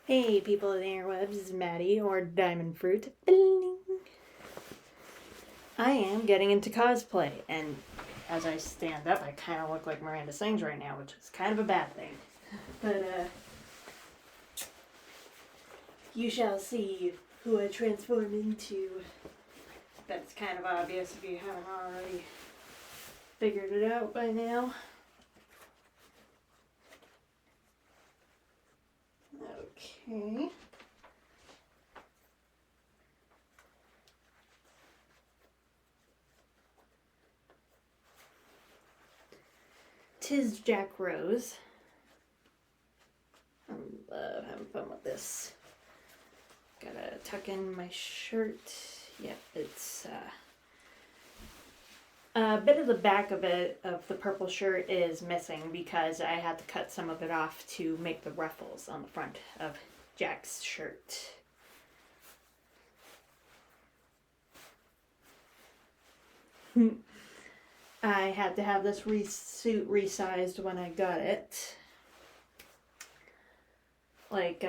Hey people of the interwebs, this is Maddie, or Diamond Fruit. I am getting into cosplay, and as I stand up, I kind of look like Miranda Sings right now, which is kind of a bad thing. But, you shall see who I transform into. That's kind of obvious if you haven't already figured it out by now. Okay. Tis Jack Rose. I love having fun with this. Gotta tuck in my shirt. Yep, it's a bit of the back of the purple shirt is missing because I had to cut some of it off to make the ruffles on the front of Jack's shirt. I had to have this suit resized when I got it. Like,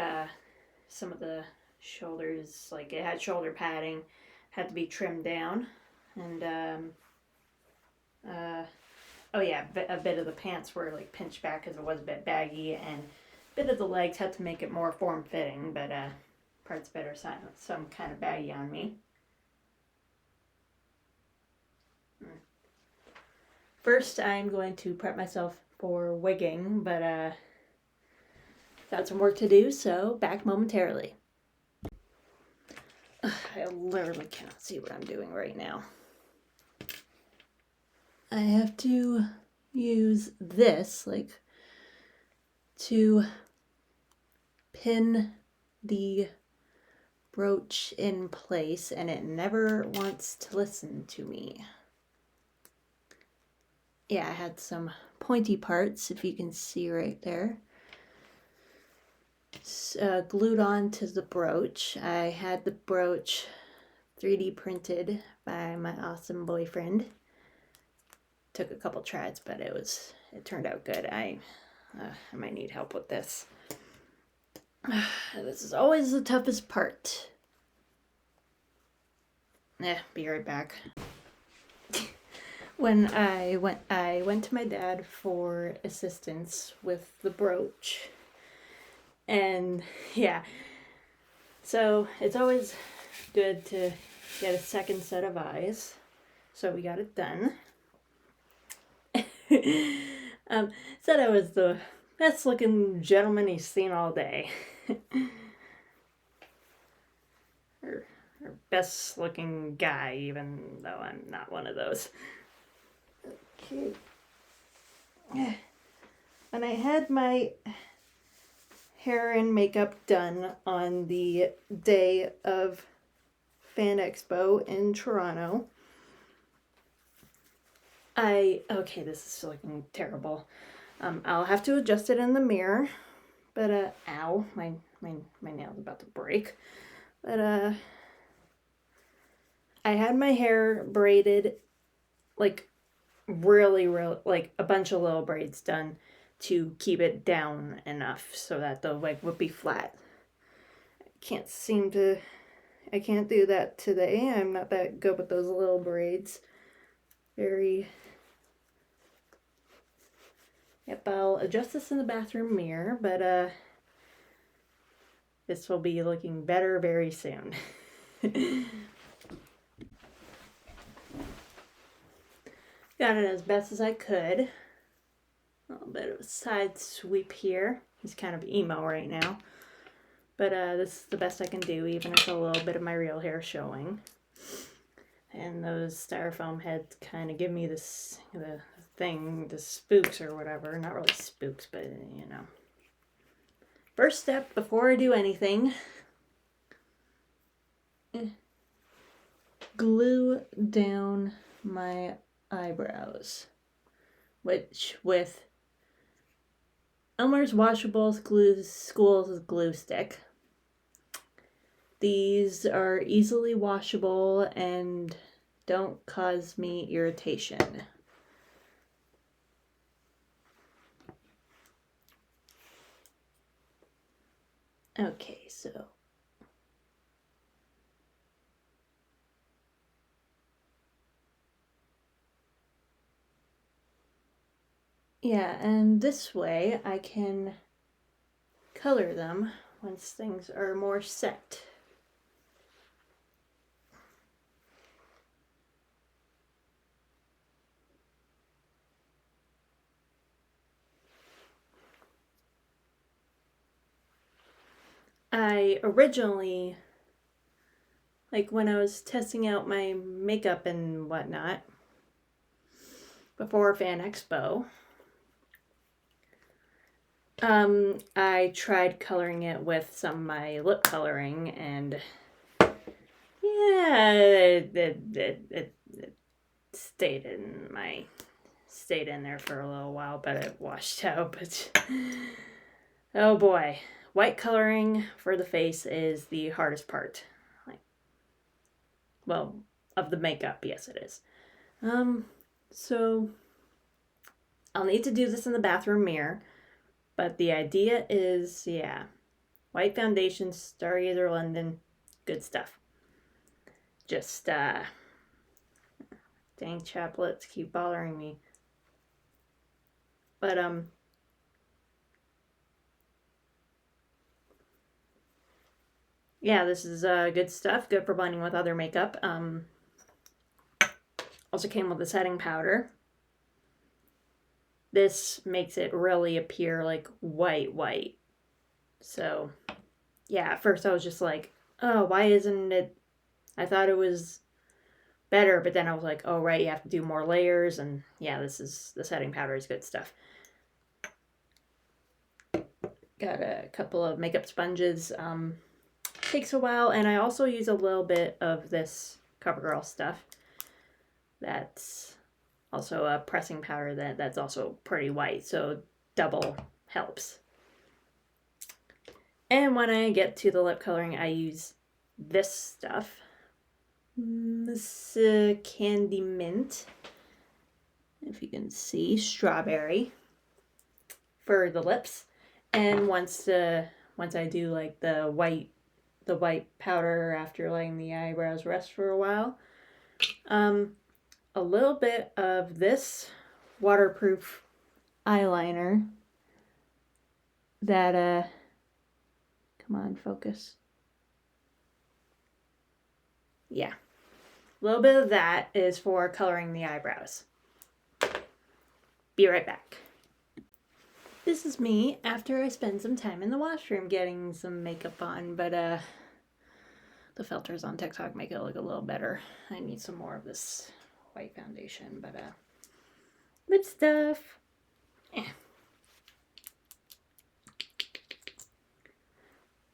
some of the shoulders, like it had shoulder padding, had to be trimmed down. And, oh yeah, a bit of the pants were like pinched back because it was a bit baggy, and a bit of the legs had to make it more form-fitting, but, parts better some kind of baggy on me. First, I'm going to prep myself for wigging, but got some work to do, so back momentarily. I literally cannot see what I'm doing right now. I have to use this, like, to pin the brooch in place, and it never wants to listen to me. Yeah, I had some pointy parts, if you can see right there, glued on to the brooch. I had the brooch 3D printed by my awesome boyfriend. Took a couple tries, but it turned out good. I might need help with this. This is always the toughest part. Be right back. When I went to my dad for assistance with the brooch. And yeah, so it's always good to get a second set of eyes. So we got it done. Said I was the best looking gentleman he's seen all day. or best looking guy, even though I'm not one of those. Okay. And I had my hair and makeup done on the day of Fan Expo in Toronto. Okay, this is looking terrible. I'll have to adjust it in the mirror, but ow, my nail's about to break. But I had my hair braided, like really, like a bunch of little braids done to keep it down enough so that the wig would be flat. I can't do that today. I'm not that good with those little braids. Yep, I'll adjust this in the bathroom mirror, but this will be looking better very soon. Got it as best as I could. A little bit of a side sweep here. He's kind of emo right now. But this is the best I can do, even if a little bit of my real hair showing. And those styrofoam heads kind of give me this, the spooks or whatever. Not really spooks, but you know. First step before I do anything, glue down my eyebrows, which with Elmer's Washables School's glue stick. These are easily washable and don't cause me irritation. Okay, so yeah, and this way I can color them once things are more set. I originally, like when I was testing out my makeup and whatnot before Fan Expo, I tried coloring it with some of my lip coloring, and yeah, it stayed in there for a little while, but it washed out. But oh boy, white coloring for the face is the hardest part. Like, well, of the makeup, yes, it is. So I'll need to do this in the bathroom mirror, but the idea is, yeah, white foundation, Stargazer London, good stuff. Just, dang chaplets keep bothering me. But, yeah, this is good stuff, good for blending with other makeup. Also came with a setting powder. This makes it really appear like white. So, yeah, at first I was just like, oh, why isn't it? I thought it was better, but then I was like, oh, right, you have to do more layers. And yeah, the setting powder is good stuff. Got a couple of makeup sponges. Takes a while, and I also use a little bit of this CoverGirl stuff. That's also a pressing powder that's also pretty white, so double helps. And when I get to the lip coloring, I use this stuff. This Candy Mint, if you can see, strawberry for the lips. And once I do like the white powder after letting the eyebrows rest for a while, a little bit of this waterproof eyeliner that come on, focus. Yeah. A little bit of that is for coloring the eyebrows. Be right back. This is me after I spend some time in the washroom getting some makeup on, but the filters on TikTok make it look a little better. I need some more of this white foundation, but good stuff. Eh.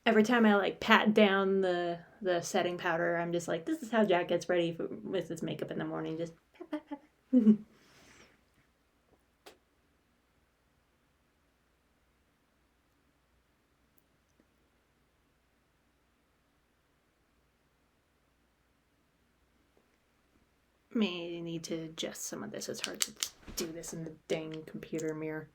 Every time I like pat down the setting powder, I'm just like, this is how Jack gets ready with his makeup in the morning. Just pat. May need to adjust some of this. It's hard to do this in the dang computer mirror.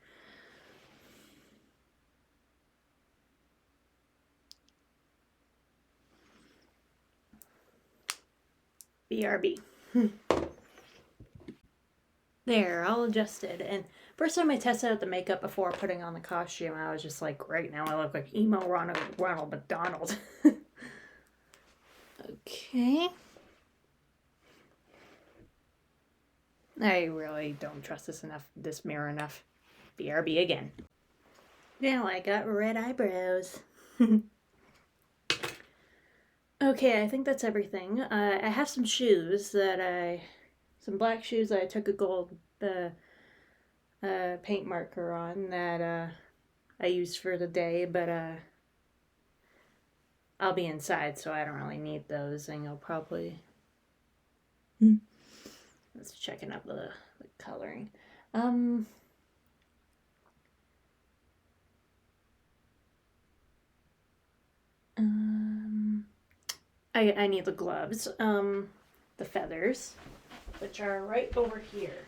BRB. There, all adjusted. And first time I tested out the makeup before putting on the costume, I was just like, right now I look like emo Ronald McDonald. Okay. I really don't trust this mirror enough. BRB again. Now I got red eyebrows. Okay, I think that's everything. I have some shoes some black shoes that I took a gold paint marker on that I used for the day, but I'll be inside, so I don't really need those, and you'll probably... Let's checking out the coloring. I need the gloves, the feathers, which are right over here.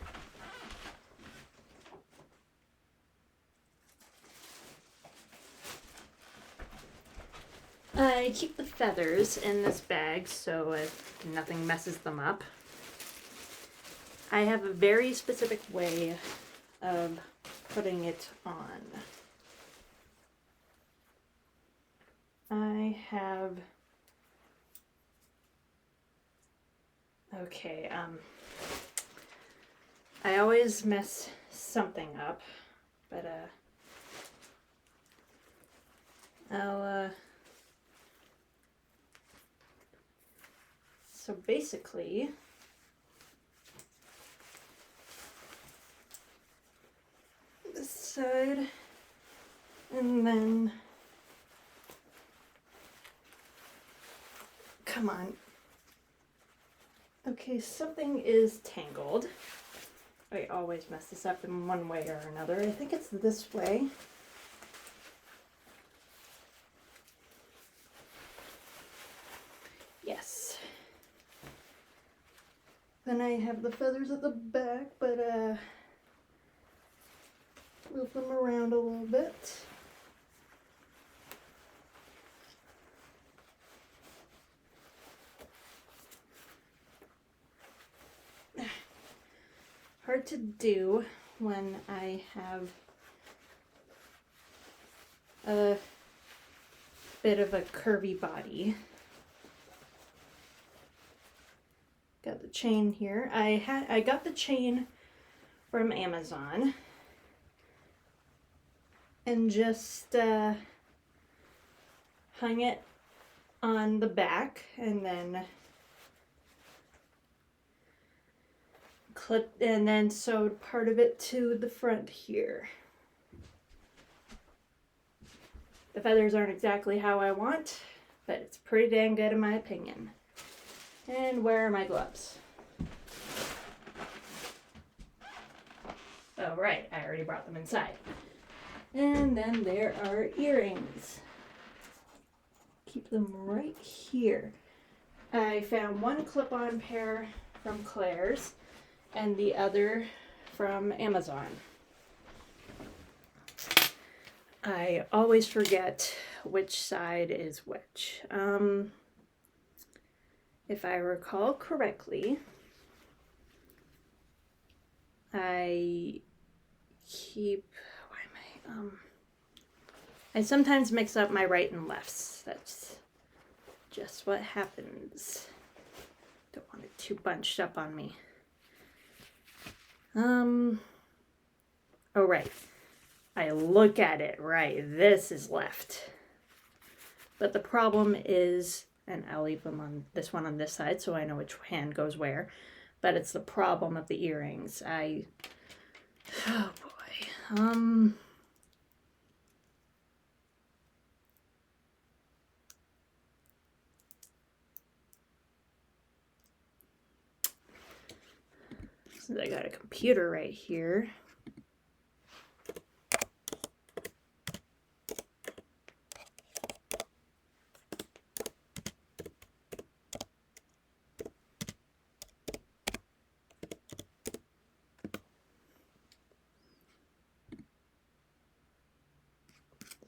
I keep the feathers in this bag so nothing messes them up. I have a very specific way of putting it on. I have, okay, I always mess something up, but so basically, this side, and then, come on. Okay, something is tangled. I always mess this up in one way or another. I think it's this way. Yes. Then I have the feathers at the back, but move them around a little bit. Hard to do when I have a bit of a curvy body. Got the chain here. I got the chain from Amazon and just hung it on the back and then clipped and then sewed part of it to the front here. The feathers aren't exactly how I want, but it's pretty dang good in my opinion. And where are my gloves? Oh right, I already brought them inside. And then there are earrings. Keep them right here. I found one clip-on pair from Claire's and the other from Amazon. I always forget which side is which. If I recall correctly, I sometimes mix up my right and lefts. That's just what happens. Don't want it too bunched up on me. Oh right. I look at it right. This is left. But the problem is, and I'll leave them on this one on this side so I know which hand goes where, but it's the problem of the earrings. Oh boy. Since I got a computer right here.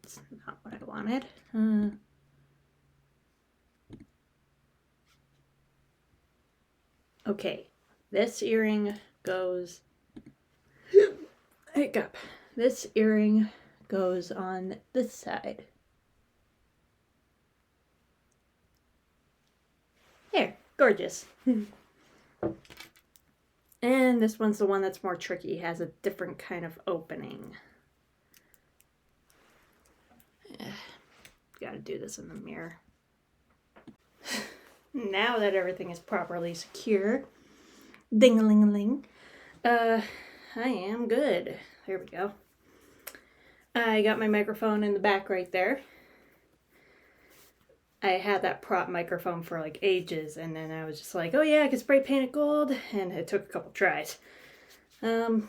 That's not what I wanted. Okay, this earring goes, hiccup, this earring goes on this side. There, gorgeous. And this one's the one that's more tricky, has a different kind of opening. Gotta do this in the mirror. Now that everything is properly secure, ding-a-ling-a-ling, I am good. There we go. I got my microphone in the back right there. I had that prop microphone for like ages, and then I was just like, oh yeah, I can spray paint it gold, and it took a couple tries. Not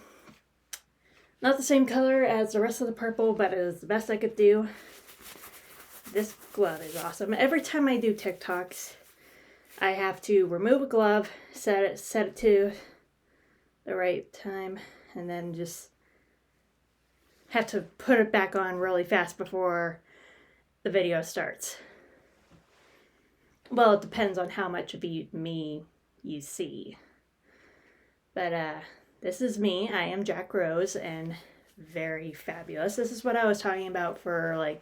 the same color as the rest of the purple, but it was the best I could do. This glove is awesome. Every time I do TikToks, I have to remove a glove, set it to the right time, and then just have to put it back on really fast before the video starts. well, it depends on how much of me you see. But this is me. I am Jack Rose, and very fabulous. This is what I was talking about for like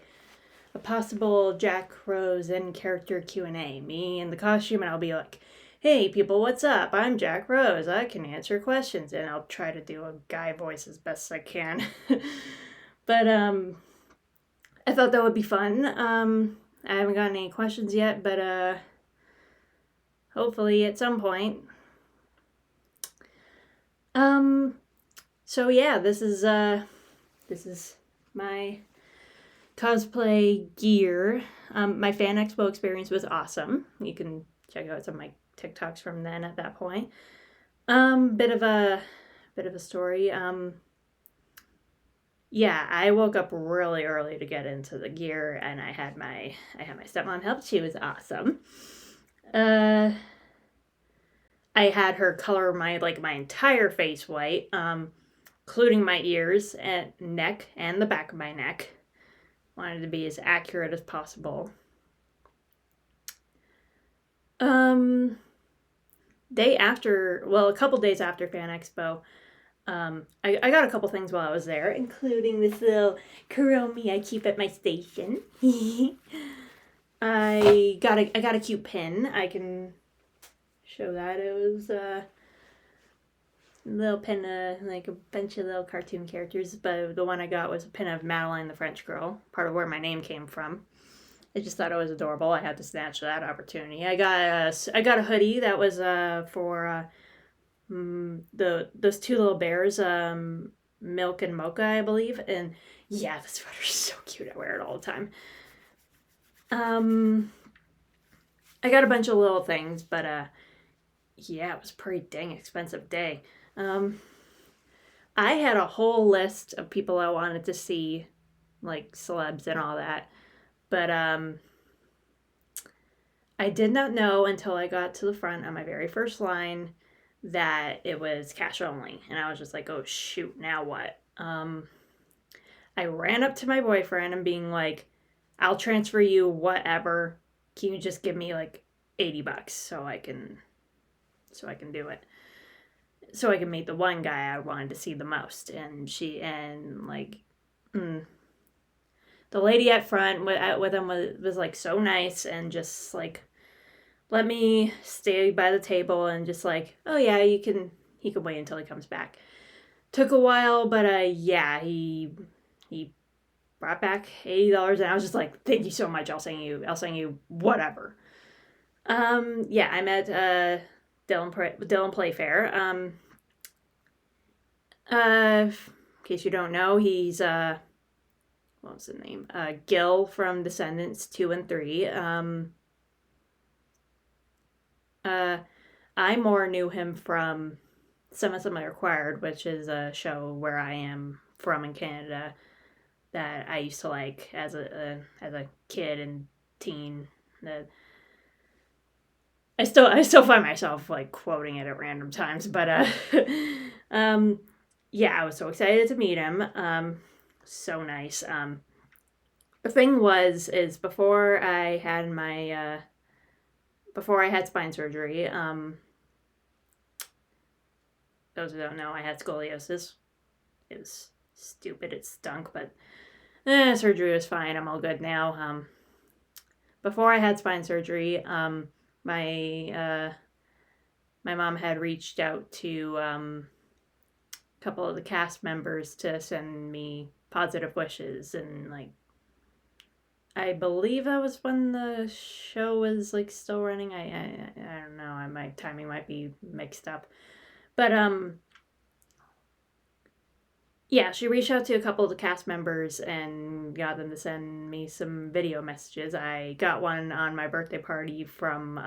a possible Jack Rose in character Q&A. Me in the costume, and I'll be like, "Hey people, what's up? I'm Jack Rose. I can answer questions," and I'll try to do a guy voice as best I can. But I thought that would be fun. I haven't gotten any questions yet, but hopefully at some point. So yeah, this is my cosplay gear. My fan expo experience was awesome. You can check out some of my TikToks from then at that point. Bit of a story. Yeah, I woke up really early to get into the gear, and I had my stepmom help. She was awesome. I had her color my entire face white, including my ears and neck and the back of my neck. Wanted to be as accurate as possible. A couple days after Fan Expo, I got a couple things while I was there, including this little Kuromi I keep at my station. I got a cute pin. I can show that. It was a little pin, like a bunch of little cartoon characters, but the one I got was a pin of Madeline the French girl, part of where my name came from. I just thought it was adorable. I had to snatch that opportunity. I got a hoodie that was for those two little bears, Milk and Mocha, I believe. And yeah, the sweater's so cute. I wear it all the time. I got a bunch of little things, but yeah, it was a pretty dang expensive day. I had a whole list of people I wanted to see, like celebs and all that. But I did not know until I got to the front on my very first line that it was cash only. And I was just like, oh shoot, now what? I ran up to my boyfriend and being like, I'll transfer you whatever. Can you just give me like $80 so I can do it? So I can meet the one guy I wanted to see the most. And the lady at front with him was like so nice and just like let me stay by the table and just like, oh yeah, he can wait until he comes back. Took a while, but yeah, he brought back $80 and I was just like, thank you so much. I'll send you whatever. Yeah, I met Dylan Playfair. In case you don't know, he's what was the name? Gil from Descendants 2 and 3. I more knew him from Semi Required, which is a show where I am from in Canada that I used to like as a kid and teen. That I still find myself like quoting it at random times, but yeah, I was so excited to meet him. So nice. The thing is before I had spine surgery, those who don't know, I had scoliosis. It was stupid. It stunk, but surgery was fine. I'm all good now. Before I had spine surgery, my mom had reached out to a couple of the cast members to send me positive wishes, and like I believe that was when the show was like still running. I don't know. My timing might be mixed up, but yeah, she reached out to a couple of the cast members and got them to send me some video messages. I got one on my birthday party from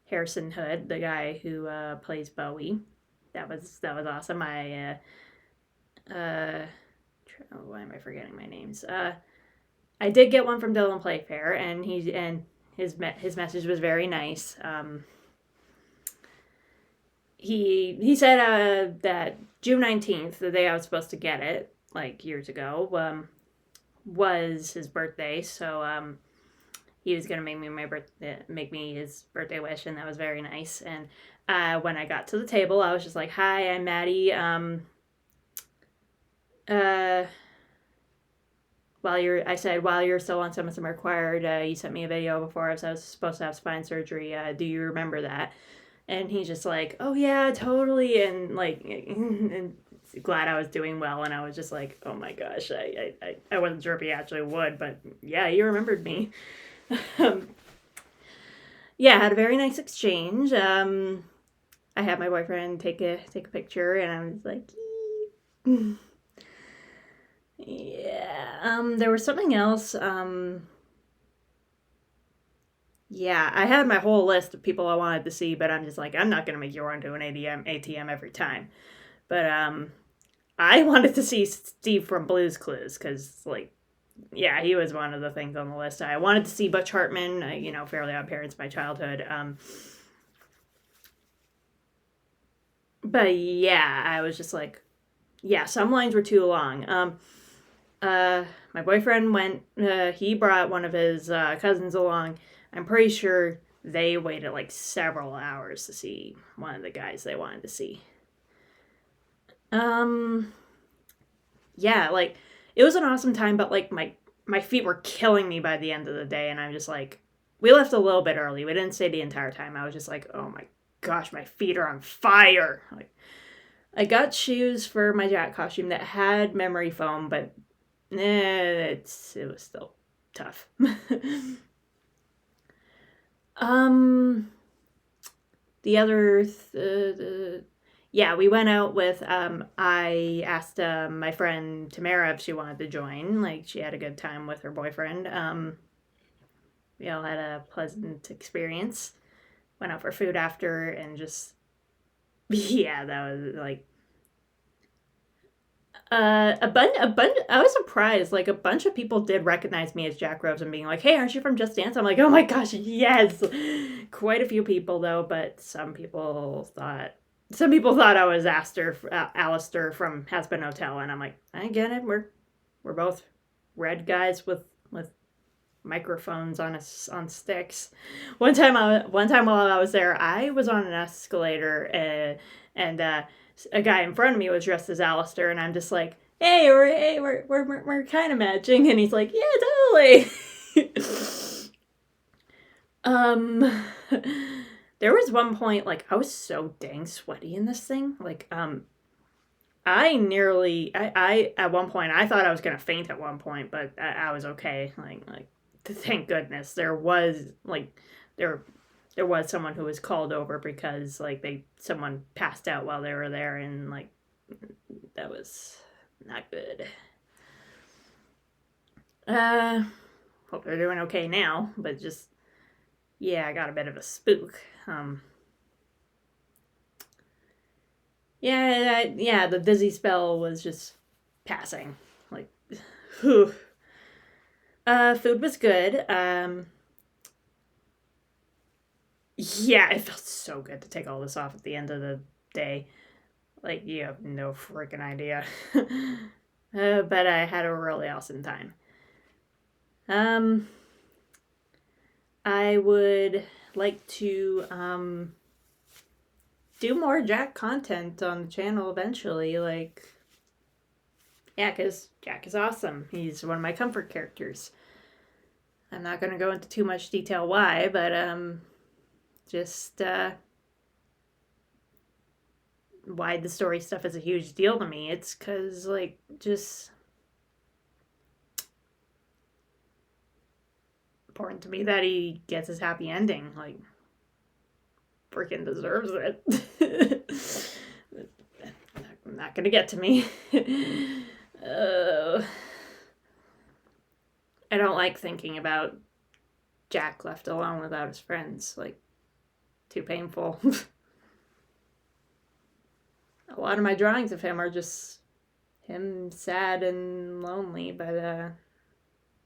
Harrison Hood, the guy who plays Bowie. That was awesome. Why am I forgetting my names? I did get one from Dylan Playfair, and his message was very nice. He said that June 19th, the day I was supposed to get it, like years ago, was his birthday. So he was gonna make me his birthday wish, and that was very nice. And when I got to the table, I was just like, "Hi, I'm Maddie. Uh, while you're still on some required, you sent me a video before I was supposed to have spine surgery. Do you remember that?" And he's just like, "Oh yeah, totally," and like, and glad I was doing well. And I was just like, "Oh my gosh, I wasn't sure if he actually would, but yeah, he remembered me." Yeah, had a very nice exchange. I had my boyfriend take a picture, and I was like, yeah. There was something else. Yeah, I had my whole list of people I wanted to see, but I'm just like, I'm not gonna make you run to an ATM every time. But I wanted to see Steve from Blue's Clues because, like, yeah, he was one of the things on the list. I wanted to see Butch Hartman, Fairly Odd Parents, my childhood. But yeah, I was just like, yeah, some lines were too long. My boyfriend went. He brought one of his cousins along. I'm pretty sure they waited like several hours to see one of the guys they wanted to see. Yeah, like it was an awesome time, but like my feet were killing me by the end of the day, and I'm just like, we left a little bit early. We didn't stay the entire time. I was just like, oh my gosh, my feet are on fire. Like, I got shoes for my Jack costume that had memory foam, but it was still tough. The other yeah, we went out with I asked my friend Tamara if she wanted to join. Like, she had a good time with her boyfriend. We all had a pleasant experience. Went out for food after, and just yeah, that was like I was surprised. Like, a bunch of people did recognize me as Jack Rose and being like, "Hey, aren't you from Just Dance?" I'm like, "Oh my gosh, yes!" Quite a few people though, but some people thought I was Alistair from Has Been Hotel, and I'm like, I get it. We're both red guys with microphones on sticks. One time while I was there, I was on an escalator, and a guy in front of me was dressed as Alistair, and I'm just like, "Hey, we're kind of matching," and he's like, "Yeah, totally." um, there was one point, like, I was so dang sweaty in this thing, like, I at one point, I thought I was gonna faint at one point, but I was okay. Like, thank goodness there was there was someone who was called over because like someone passed out while they were there, and like that was not good. Hope they're doing okay now, but just yeah, I got a bit of a spook. Yeah, the dizzy spell was just passing. Like, whew. Food was good. Yeah, it felt so good to take all this off at the end of the day. Like, you have no freaking idea. But I had a really awesome time. I would like to do more Jack content on the channel eventually. Like, yeah, because Jack is awesome. He's one of my comfort characters. I'm not going to go into too much detail why, but just why the story stuff is a huge deal to me. It's because, like, just important to me that he gets his happy ending. Like, freaking deserves it. Not gonna get to me. I don't like thinking about Jack left alone without his friends. Like, too painful. A lot of my drawings of him are just him sad and lonely, but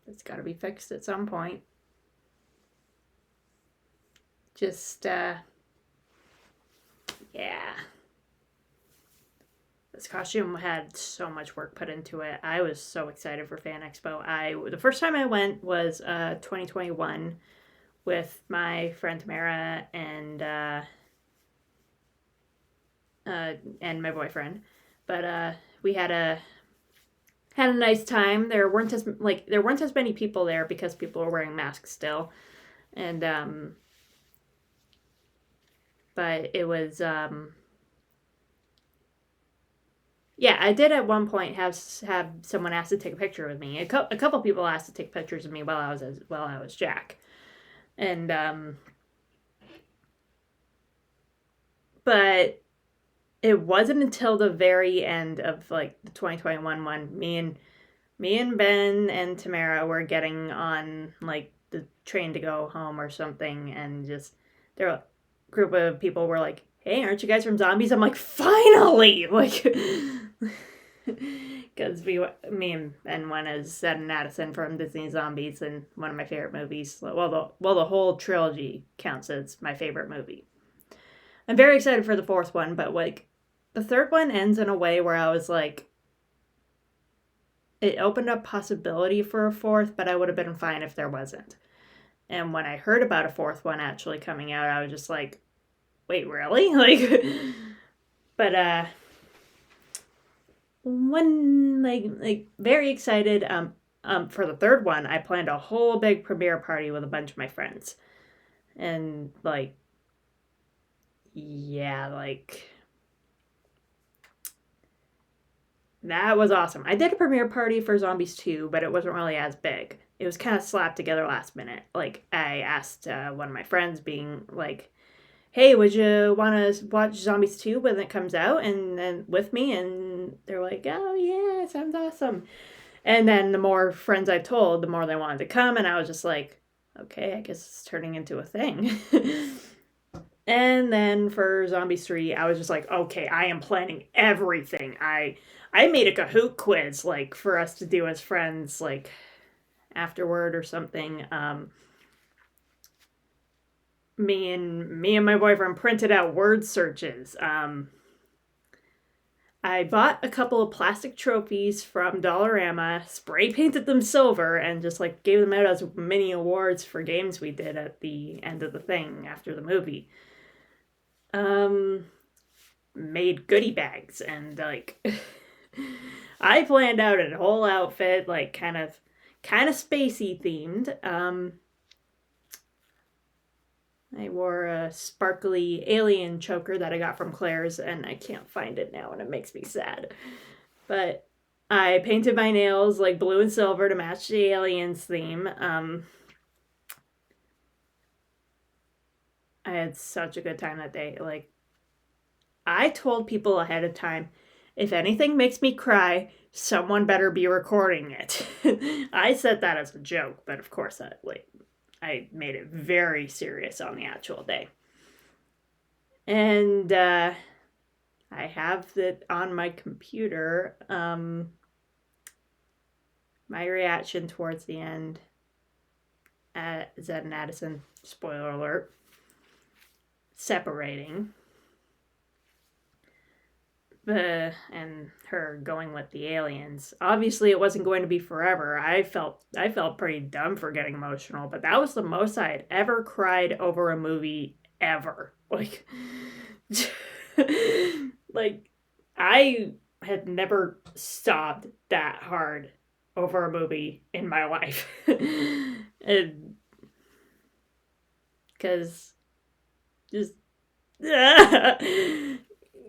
it's got to be fixed at some point. Just yeah. This costume had so much work put into it. I was so excited for Fan Expo. The first time I went was 2021 with my friend Tamara and my boyfriend. But we had a nice time. There weren't as many people there because people were wearing masks still, and but it was yeah. I did at one point have someone ask to take a picture with me. A couple people asked to take pictures of me while I was Jack, and but it wasn't until the very end of like the 2021 one, me and Ben and Tamara were getting on like the train to go home or something, and just a group of people were like, "Hey, aren't you guys from Zombies?" I'm like, "Finally!" Like, because me and Ben went as Zed and Addison from Disney Zombies, and one of my favorite movies. Well, the whole trilogy counts as my favorite movie. I'm very excited for the fourth one, but like the third one ends in a way where I was like, it opened up possibility for a fourth, but I would have been fine if there wasn't. And when I heard about a fourth one actually coming out, I was just like, wait, really? Like, but one like very excited. For the third one, I planned a whole big premiere party with a bunch of my friends, and like, yeah, like that was awesome. I did a premiere party for Zombies 2, but it wasn't really as big. It was kind of slapped together last minute. Like, I asked one of my friends, being like, hey, would you want to watch Zombies 2 when it comes out and then with me? And they're like, oh, yeah, sounds awesome. And then the more friends I told, the more they wanted to come. And I was just like, okay, I guess it's turning into a thing. And then for Zombies 3, I was just like, okay, I am planning everything. I made a Kahoot quiz, like, for us to do as friends, like, afterward or something. Me and my boyfriend printed out word searches. I bought a couple of plastic trophies from Dollarama, spray painted them silver, and just, like, gave them out as mini awards for games we did at the end of the thing after the movie. Made goodie bags, and like I planned out a whole outfit, like kind of spacey themed. I wore a sparkly alien choker that I got from Claire's, and I can't find it now, and it makes me sad. But I painted my nails like blue and silver to match the aliens theme. I had such a good time that day. Like, I told people ahead of time, if anything makes me cry, someone better be recording it. I said that as a joke, but of course I made it very serious on the actual day. And I have it on my computer. My reaction towards the end at Zed and Addison, spoiler alert, separating. And her going with the aliens. Obviously, it wasn't going to be forever. I felt pretty dumb for getting emotional, but that was the most I had ever cried over a movie ever. Like, like I had never sobbed that hard over a movie in my life, and because just.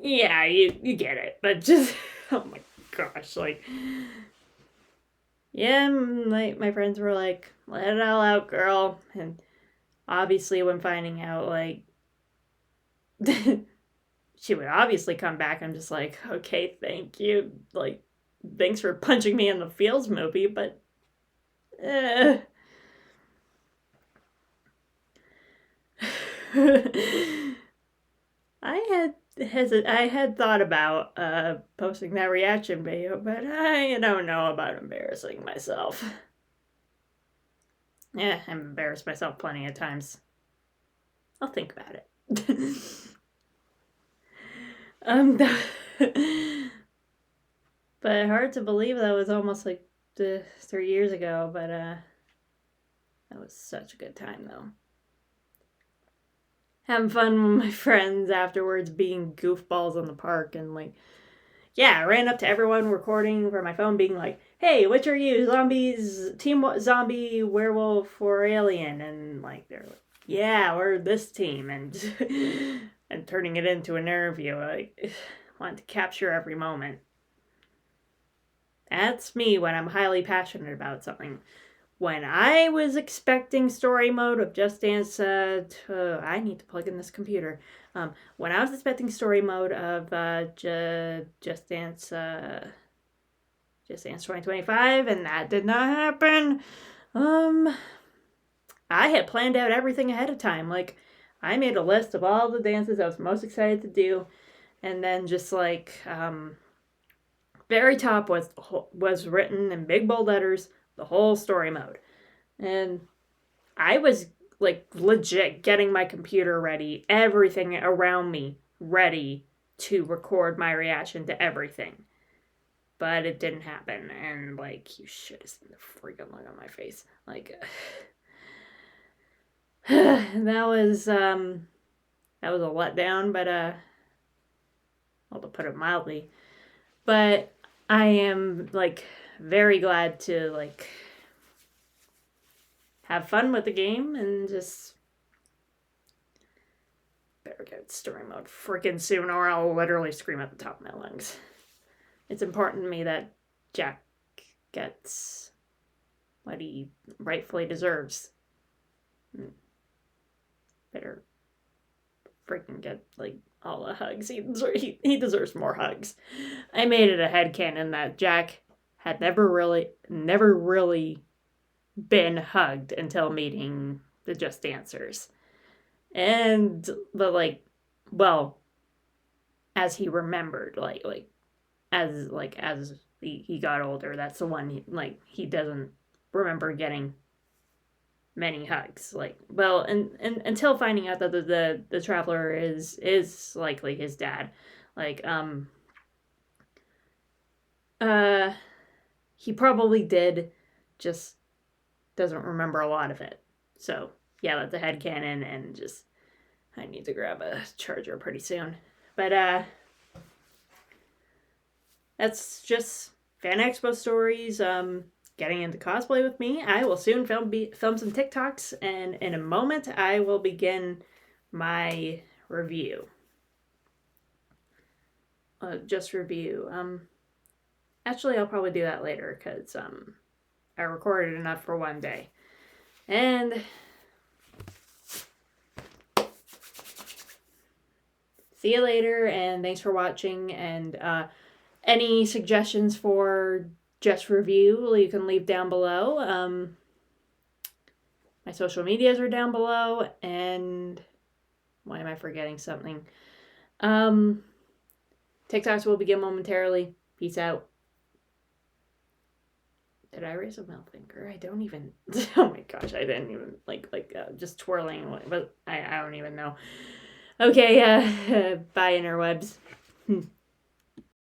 Yeah, you get it, but just, oh my gosh, like, yeah, my friends were like, let it all out, girl, and obviously when finding out, like, she would obviously come back, I'm just like, okay, thank you, like, thanks for punching me in the feels movie, but, I had thought about posting that reaction video, but I don't know about embarrassing myself. Yeah, I've embarrassed myself plenty of times. I'll think about it. But hard to believe that was almost like 3 years ago, but that was such a good time though. Having fun with my friends afterwards, being goofballs in the park, and like, yeah, I ran up to everyone recording from my phone, being like, "Hey, which are you? Zombies, team zombie, werewolf, or alien?" And like, they're like, "Yeah, we're this team," and and turning it into an interview. Like, want to capture every moment. That's me when I'm highly passionate about something. When I was expecting story mode of Just Dance, I need to plug in this computer. When I was expecting story mode of Just Dance, Just Dance 2025, and that did not happen. I had planned out everything ahead of time. Like, I made a list of all the dances I was most excited to do, and then just like very top was written in big bold letters the whole story mode. And I was like legit getting my computer ready, everything around me ready to record my reaction to everything. But it didn't happen, and like, you should have seen the freaking look on my face. Like that was a letdown, but well, to put it mildly. But I am like very glad to like have fun with the game and just better get story mode freaking soon, or I'll literally scream at the top of my lungs. It's important to me that Jack gets what he rightfully deserves. Better freaking get like all the hugs. He deserves more hugs. I made it a headcanon that Jack had never really been hugged until meeting the Just Dancers. But like, well, as he remembered, as he got older, that's the one he doesn't remember getting many hugs. Like, well, and until finding out that the traveler is likely his dad. Like, he probably did, just doesn't remember a lot of it. So yeah, that's a headcanon, and just I need to grab a charger pretty soon. But that's just Fan Expo stories. Getting into cosplay with me. I will soon film some TikToks, and in a moment I will begin my review. Just review. Actually, I'll probably do that later because I recorded enough for one day. And see you later, and thanks for watching. And any suggestions for just review, you can leave down below. My social medias are down below, and why am I forgetting something? TikToks will begin momentarily. Peace out. Did I raise a middle finger? I don't even. Oh my gosh, I didn't even just twirling, but I don't even know. Okay, bye interwebs.